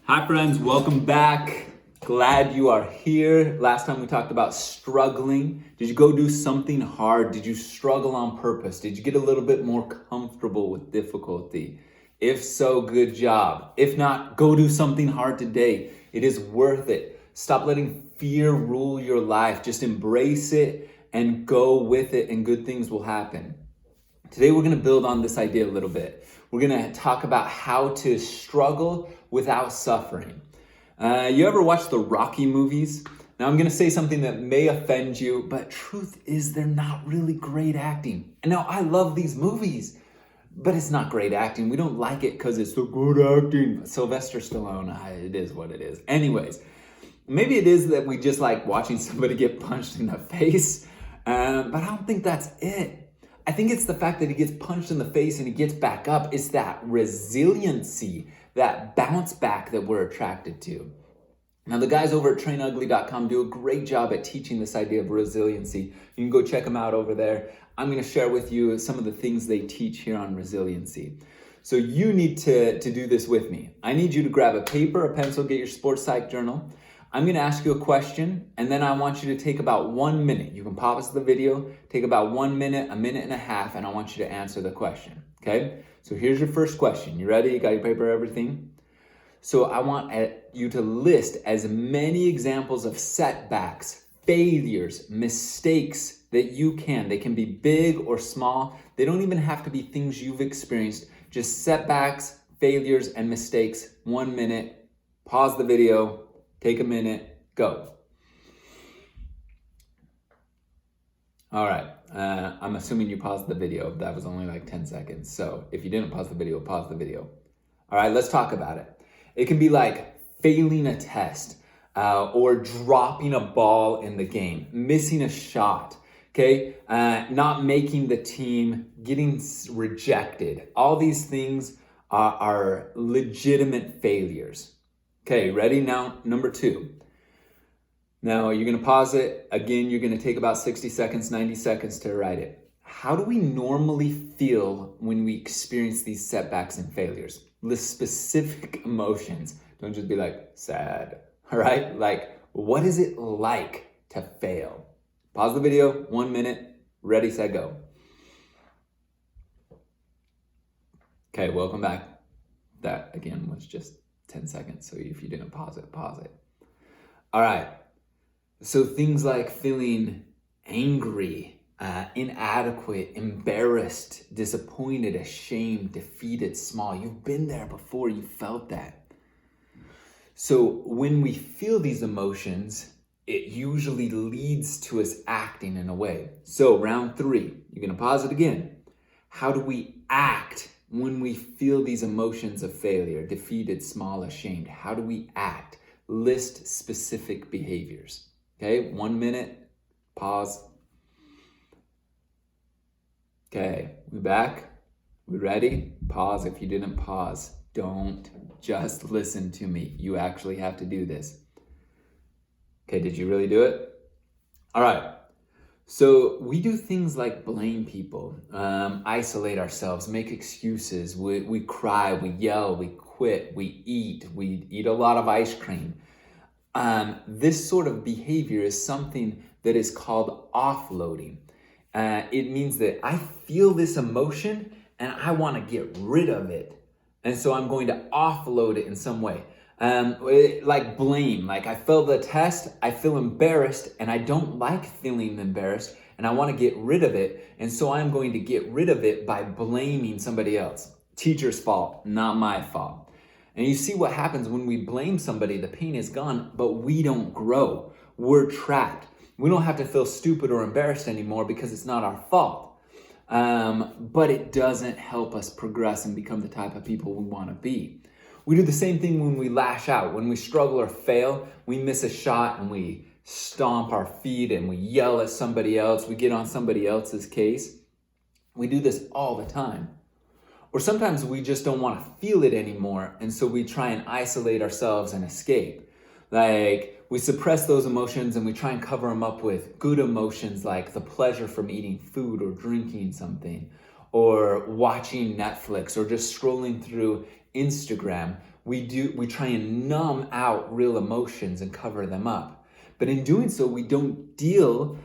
Hi friends, welcome back. Glad you are here. Last time we talked about struggling. Did you go do something hard? Did you struggle on purpose? Did you get a little bit more comfortable with difficulty? If so, good job. If not, go do something hard today. It is worth it. Stop letting fear rule your life. Just embrace it and go with it, and good things will happen. Today we're going to build on this idea a little bit. We're going to talk about how to struggle without suffering. You ever watch the Rocky movies? Now I'm going to say something that may offend you, but truth is they're not really great acting. And now I love these movies, but it's not great acting. We don't like it because it's so good acting. Sylvester Stallone, it is what it is. Anyways, maybe it is that we just like watching somebody get punched in the face, but I don't think that's it. I think it's the fact that he gets punched in the face and he gets back up. It's that resiliency, that bounce back that we're attracted to. Now, the guys over at trainugly.com do a great job at teaching this idea of resiliency. You can go check them out over there. I'm going to share with you some of the things they teach here on resiliency. So you need to do this with me. I need you to grab a paper, a pencil, get your sports psych journal. I'm going to ask you a question, and then I want you to take about 1 minute. You can pause the video, take about 1 minute, a minute and a half, and I want you to answer the question, okay? So here's your first question. You ready? You got your paper, everything? So I want you to list as many examples of setbacks, failures, mistakes that you can. They can be big or small. They don't even have to be things you've experienced. Just setbacks, failures, and mistakes. 1 minute. Pause the video. Take a minute, go. All right, I'm assuming you paused the video. That was only like 10 seconds. So if you didn't pause the video, pause the video. All right, let's talk about it. It can be like failing a test or dropping a ball in the game, missing a shot, okay? Not making the team, getting rejected. All these things are legitimate failures. Okay, ready? Now, number 2. Now, you're going to pause it. Again, you're going to take about 60 seconds, 90 seconds to write it. How do we normally feel when we experience these setbacks and failures? List specific emotions. Don't just be like, sad, all right? Like, what is it like to fail? Pause the video, 1 minute, ready, set, go. Okay, welcome back. That, again, was just 10 seconds. So if you didn't pause it, pause it. All right. So things like feeling angry, inadequate, embarrassed, disappointed, ashamed, defeated, small. You've been there before. You felt that. So when we feel these emotions, it usually leads to us acting in a way. So round 3, you're going to pause it again. How do we act when we feel these emotions of failure, defeated, small, ashamed? How do we act? List specific behaviors. Okay, 1 minute, pause. Okay, we back? We ready? Pause if you didn't pause. Don't just listen to me. You actually have to do this. Okay, did you really do it? All right. So we do things like blame people, isolate ourselves, make excuses. We cry, we yell, we quit, we eat a lot of ice cream. This sort of behavior is something that is called offloading. It means that I feel this emotion and I want to get rid of it. And so I'm going to offload it in some way. Like blame, like I failed the test, I feel embarrassed, and I don't like feeling embarrassed, and I want to get rid of it, and so I'm going to get rid of it by blaming somebody else. Teacher's fault, not my fault. And you see what happens when we blame somebody, the pain is gone, but we don't grow. We're trapped. We don't have to feel stupid or embarrassed anymore because it's not our fault. But it doesn't help us progress and become the type of people we want to be. We do the same thing when we lash out. When we struggle or fail, we miss a shot and we stomp our feet and we yell at somebody else. We get on somebody else's case. We do this all the time. Or sometimes we just don't want to feel it anymore, and so we try and isolate ourselves and escape. Like, we suppress those emotions and we try and cover them up with good emotions like the pleasure from eating food or drinking something, or watching Netflix, or just scrolling through Instagram, we try and numb out real emotions and cover them up. But in doing so, we don't deal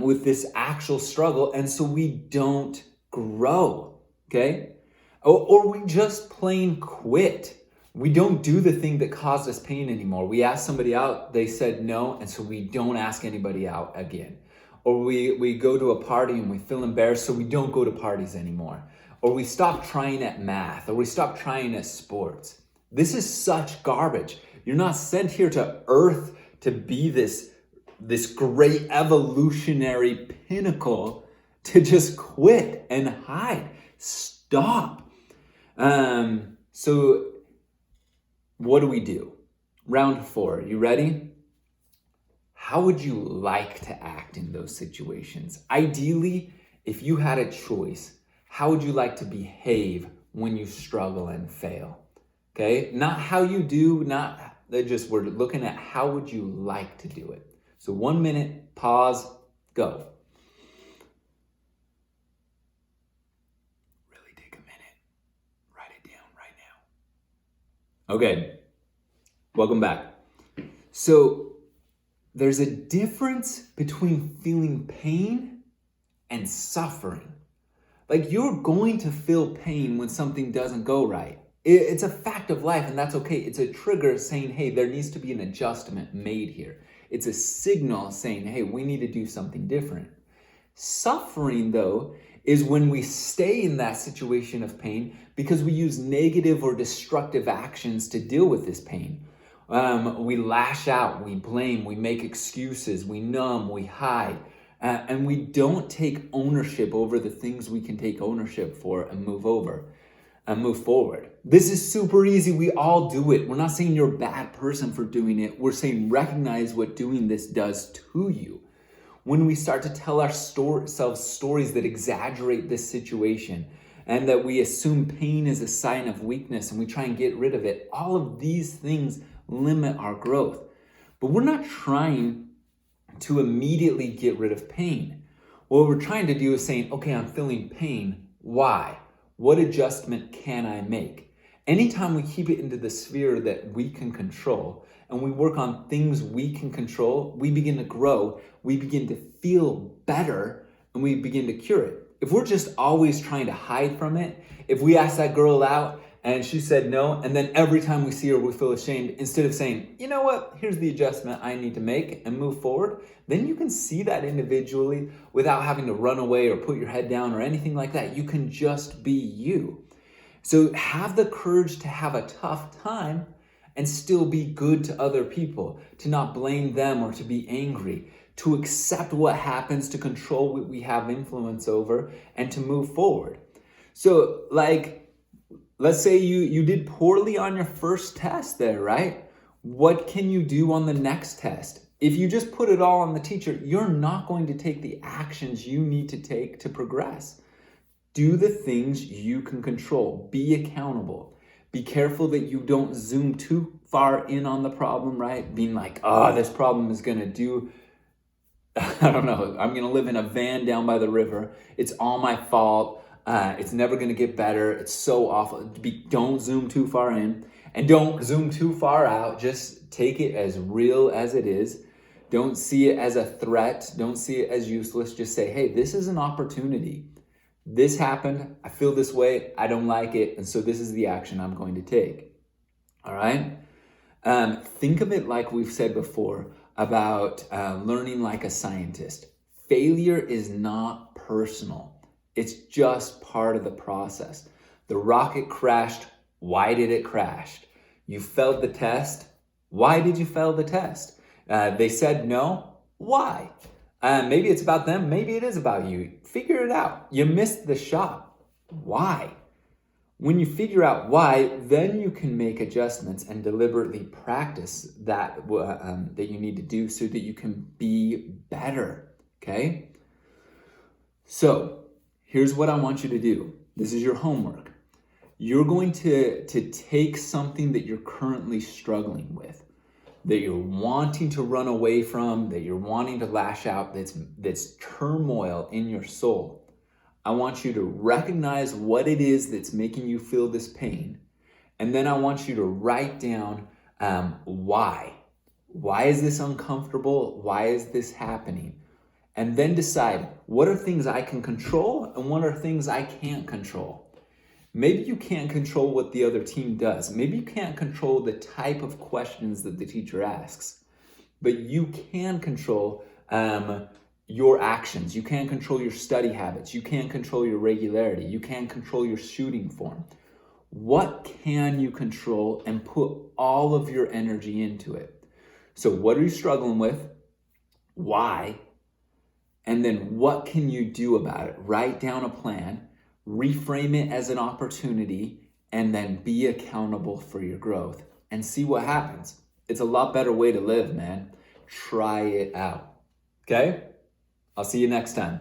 with this actual struggle, and so we don't grow, okay? Or we just plain quit. We don't do the thing that caused us pain anymore. We asked somebody out, they said no, and so we don't ask anybody out again. Or we go to a party and we feel embarrassed, so we don't go to parties anymore. Or we stop trying at math, or we stop trying at sports. This is such garbage. You're not sent here to earth to be this great evolutionary pinnacle to just quit and hide. Stop. So what do? Round 4, you ready? How would you like to act in those situations? Ideally, if you had a choice, how would you like to behave when you struggle and fail? Okay, not how you do, we're looking at how would you like to do it. So 1 minute, pause, go. Really take a minute, write it down right now. Okay, welcome back. So there's a difference between feeling pain and suffering. Like, you're going to feel pain when something doesn't go right. It's a fact of life, and that's okay. It's a trigger saying, hey, there needs to be an adjustment made here. It's a signal saying, hey, we need to do something different. Suffering, though, is when we stay in that situation of pain because we use negative or destructive actions to deal with this pain. We lash out, we blame, we make excuses, we numb, we hide. And we don't take ownership over the things we can take ownership for and move forward. This is super easy. We all do it. We're not saying you're a bad person for doing it. We're saying recognize what doing this does to you. When we start to tell ourselves stories that exaggerate this situation and that we assume pain is a sign of weakness and we try and get rid of it, all of these things limit our growth. But we're not trying to immediately get rid of pain. What we're trying to do is saying, okay, I'm feeling pain. Why? What adjustment can I make? Anytime we keep it into the sphere that we can control and we work on things we can control, we begin to grow, we begin to feel better, and we begin to cure it. If we're just always trying to hide from it, if we ask that girl out and she said no, and then every time we see her, we feel ashamed, instead of saying, you know what, here's the adjustment I need to make and move forward, then you can see that individually without having to run away or put your head down or anything like that. You can just be you. So have the courage to have a tough time and still be good to other people, to not blame them or to be angry, to accept what happens, to control what we have influence over, and to move forward. So let's say you did poorly on your first test there, right? What can you do on the next test? If you just put it all on the teacher, you're not going to take the actions you need to take to progress. Do the things you can control. Be accountable. Be careful that you don't zoom too far in on the problem, right? Being like, this problem is going to do, I don't know, I'm going to live in a van down by the river. It's all my fault. It's never going to get better. It's so awful. Don't zoom too far in and don't zoom too far out. Just take it as real as it is. Don't see it as a threat. Don't see it as useless. Just say, hey, this is an opportunity. This happened. I feel this way. I don't like it. And so this is the action I'm going to take. All right? Think of it like we've said before about learning like a scientist. Failure is not personal. It's just part of the process. The rocket crashed. Why did it crash? You failed the test. Why did you fail the test? They said no. Why? Maybe it's about them. Maybe it is about you. Figure it out. You missed the shot. Why? When you figure out why, then you can make adjustments and deliberately practice that you need to do so that you can be better. Okay? So here's what I want you to do. This is your homework. You're going to take something that you're currently struggling with, that you're wanting to run away from, that you're wanting to lash out, that's turmoil in your soul. I want you to recognize what it is that's making you feel this pain, And then I want you to write down why. Why is this uncomfortable? Why is this happening? And then decide, what are things I can control and what are things I can't control? Maybe you can't control what the other team does. Maybe you can't control the type of questions that the teacher asks, but you can control your actions. You can control your study habits. You can control your regularity. You can control your shooting form. What can you control and put all of your energy into it? So what are you struggling with? Why? And then what can you do about it? Write down a plan, reframe it as an opportunity, and then be accountable for your growth and see what happens. It's a lot better way to live, man. Try it out. Okay? I'll see you next time.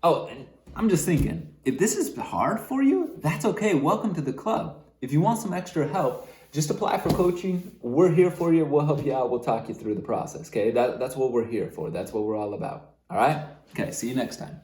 Oh, and I'm just thinking, if this is hard for you, that's okay. Welcome to the club. If you want some extra help, just apply for coaching. We're here for you. We'll help you out. We'll talk you through the process, okay? That's what we're here for. That's what we're all about, all right? Okay, see you next time.